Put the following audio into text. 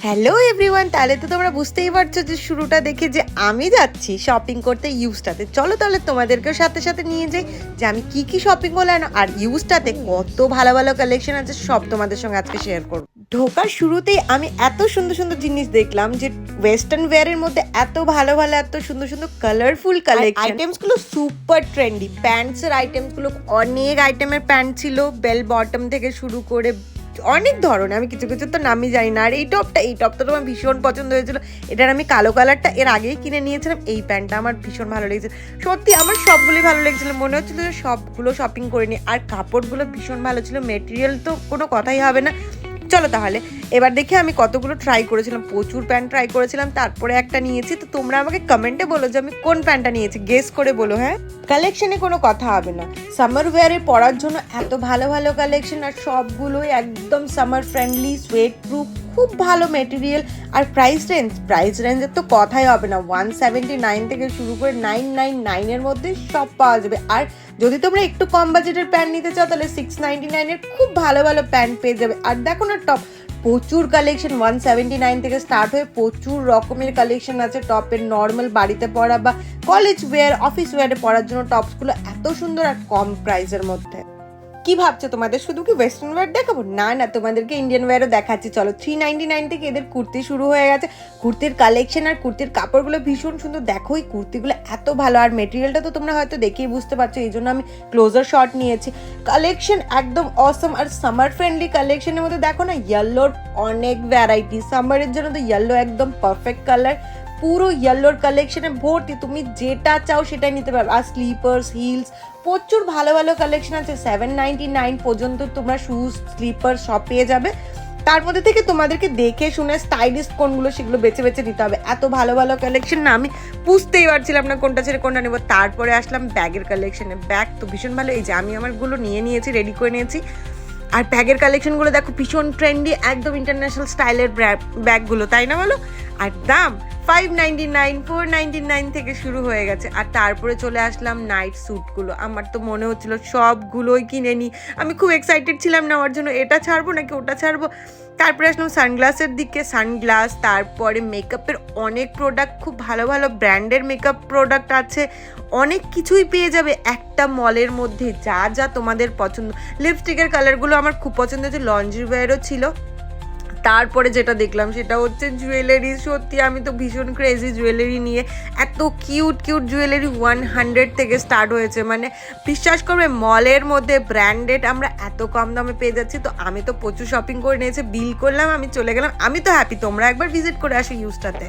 Hello everyone, তাহলে তো তোমরা বুঝতেই পারছো যে শুরুটা দেখে যে আমি যাচ্ছি শপিং করতে ইউজটাতে। চলো তাহলে তোমাদেরকেও সাথে সাথে নিয়ে যাই যে আমি কি কি শপিং করলাম আর ইউজটাতে কত ভালো ভালো কালেকশন আছে, সব তোমাদের সঙ্গে আজকে শেয়ার করবো। ঢোকার শুরুতেই আমি এত সুন্দর সুন্দর জিনিস দেখলাম যে ওয়েস্টার্ন ওয়্যারের মধ্যে এত ভালো ভালো এত সুন্দর সুন্দর কালারফুল কালেকশন। আইটেমসগুলো সুপার ট্রেন্ডি, প্যান্টসের আইটেমসগুলো অনেক আইটেমের প্যান্ট ছিল, বেল বটম থেকে শুরু করে অনেক ধরনের, আমি কিছু কিছু তো নামই জানি না। আর এই টপটা তো আমার ভীষণ পছন্দ হয়েছিল। এটার আমি কালো কালারটা এর আগেই কিনে নিয়েছিলাম। এই প্যান্টটা আমার ভীষণ ভালো লেগেছে, সত্যি আমার সবগুলোই ভালো লেগেছিলো, মনে হচ্ছিল যে সবগুলো শপিং করে নিই। আর কাপড়গুলো ভীষণ ভালো ছিল, মেটেরিয়াল তো কোনো কথাই হবে না। চলো তাহলে এবার দেখে আমি কতগুলো ট্রাই করেছিলাম, প্রচুর প্যান্ট ট্রাই করেছিলাম, তারপরে একটা নিয়েছি। তো তোমরা আমাকে কমেন্টে বলো যে আমি কোন প্যান্টটা নিয়েছি, গেস করে বলো। হ্যাঁ, কালেকশনে কোনো কথা হবে না, সামার ওয়্যারে পরার জন্য এত ভালো ভালো কালেকশন, আর সবগুলোই একদম সামার ফ্রেন্ডলি, সোয়েট প্রুফ, খুব ভালো মেটেরিয়াল। আর প্রাইস রেঞ্জের তো কথাই হবে না, 179 থেকে শুরু করে 999 মধ্যে সব পাওয়া যাবে। আর যদি তোমরা একটু কম বাজেটের প্যান্ট নিতে চাও তাহলে 699 খুব ভালো ভালো প্যান্ট পেয়ে যাবে। আর দেখো না টপ, প্রচুর কালেকশন, 179 থেকে স্টার্ট হয়ে প্রচুর রকমের কালেকশন আছে টপের। নর্মাল বাড়িতে পরা বা কলেজ ওয়্যার, অফিস ওয়্যারে পরার জন্য টপসগুলো এত সুন্দর আর কম প্রাইসের মধ্যে। কি ভাবছো তোমাদের শুধু কি ওয়েস্টার্ন ওয়্যার দেখাবো? না না, তোমাদেরকে ইন্ডিয়ান ওয়্যারও দেখাচ্ছি। চলো, 399 থেকে এদের কুর্তি শুরু হয়ে গেছে। কুর্তির কালেকশন আর কুর্তির কাপড়গুলো ভীষণ সুন্দর। দেখো এই কুর্তিগুলো এত ভালো, আর মেটেরিয়ালটা তো তোমরা হয়তো দেখেই বুঝতে পারছো, এই জন্য আমি ক্লোজার শট নিয়েছি। কালেকশন একদম অসম, আর সামার ফ্রেন্ডলি কালেকশনের মধ্যে দেখো না ইয়েলোর অনেক ভ্যারাইটি। সামারের জন্য তো ইয়েলো একদম পারফেক্ট কালার, পুরো ইয়েলোর কালেকশনে ভর্তি, তুমি যেটা চাও সেটাই নিতে পারবে। আর স্লিপার্স, হিলস, প্রচুর ভালো ভালো কালেকশন আছে। 799 পর্যন্ত তোমরা শুজ, স্লিপার সব পেয়ে যাবে। তার মধ্যে থেকে তোমাদেরকে দেখে শুনে স্টাইলিশ কোনগুলো সেগুলো বেছে বেছে নিতে হবে। এত ভালো ভালো কালেকশন না, আমি বুঝতেই পারছিলাম না কোনটা ছেড়ে কোনটা নেবো। তারপরে আসলাম ব্যাগের কালেকশনে। ব্যাগ তো ভীষণ ভালো, এই যে আমি আমারগুলো নিয়ে নিয়েছি, রেডি করে নিয়েছি। আর ব্যাগের কালেকশনগুলো দেখো ভীষণ ট্রেন্ডি, একদম ইন্টারন্যাশনাল স্টাইলের ব্যাগগুলো, তাই না বলো? আর দাম 599, 499 থেকে শুরু হয়ে গেছে। আর তারপরে চলে আসলাম নাইট স্যুটগুলো। আমার তো মনে হচ্ছিল সবগুলোই কিনে নিই, আমি খুব এক্সাইটেড ছিলাম নেওয়ার জন্য, এটা ছাড়বো নাকি ওটা ছাড়বো। তারপরে আসলাম সানগ্লাসের দিকে, সানগ্লাস, তারপরে মেকআপের অনেক প্রোডাক্ট, খুব ভালো ভালো ব্র্যান্ডের মেকআপ প্রোডাক্ট আছে, অনেক কিছুই পেয়ে যাবে একটা মলের মধ্যে, যা যা তোমাদের পছন্দ। লিপস্টিকের কালারগুলো আমার খুব পছন্দ হয়েছে, লন্ড্রি ওয়্যারও ছিল। তারপরে যেটা দেখলাম সেটা হচ্ছে জুয়েলারি। সত্যি আমি তো ভীষণ ক্রেজি জুয়েলারি নিয়ে, এত কিউট কিউট জুয়েলারি 100 থেকে স্টার্ট হয়েছে। মানে বিশ্বাস করবে, মলের মধ্যে ব্র্যান্ডেড আমরা এত কম দামে পেয়ে যাচ্ছি। তো আমি তো প্রচুর শপিং করে নিয়েছি, বিল করলাম, আমি চলে গেলাম। আমি তো হ্যাপি, তোমরা একবার ভিজিট করে আসো ইউজটাতে।